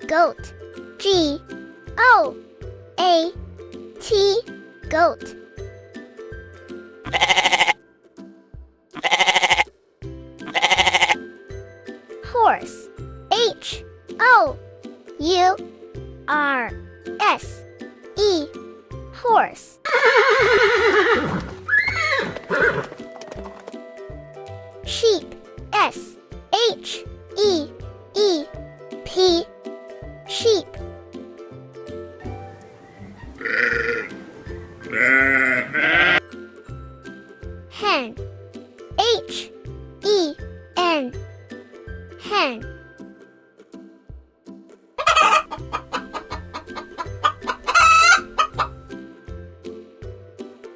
Goat. G-O-A-T. Goat. Horse. H-O-U-R-S-E. Horse. Sheep. S-H-E-E-P. Sheep. Hen. H-E-N. Hen.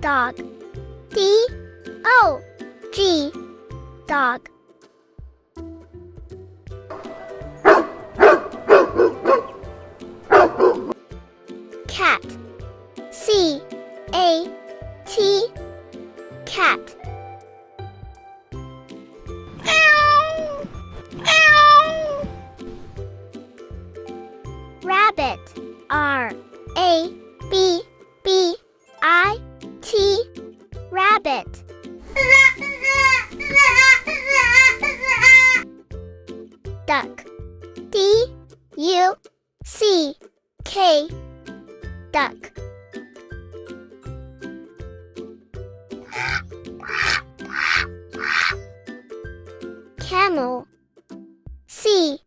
Dog. D-O-G. Dog. Cat. C-A-T. Cat. Rabbit. R-A-B-B-I-T. Rabbit. Duck. D-U-C-K. Duck. Camel. C-A-M-E-L.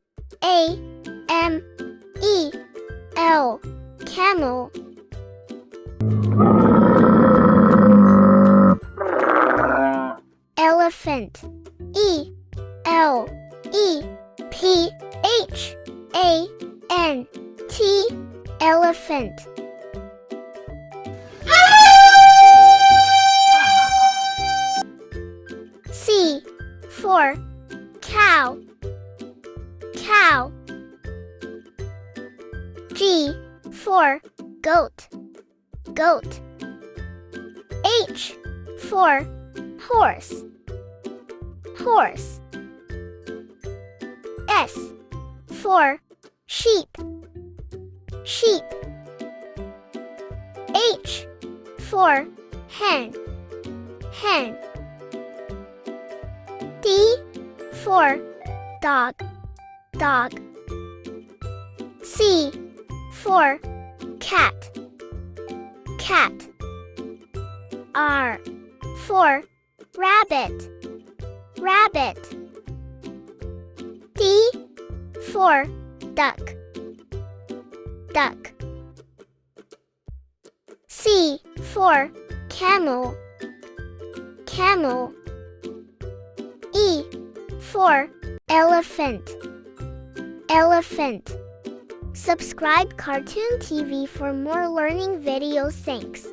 Camel. Elephant. E-L-E-P-H-A-N-T. Elephant. C for cow. Cow. G for goat. Goat. H for horse. Horse. S for sheep. Sheep. H for hen. Hen. D for dog. Dog. C for cat. Cat. R for rabbit. Rabbit. D for duck. Duck. C for camel. Camel. E for elephant. Elephant. Subscribe Cartoon TV for more learning videos. Thanks.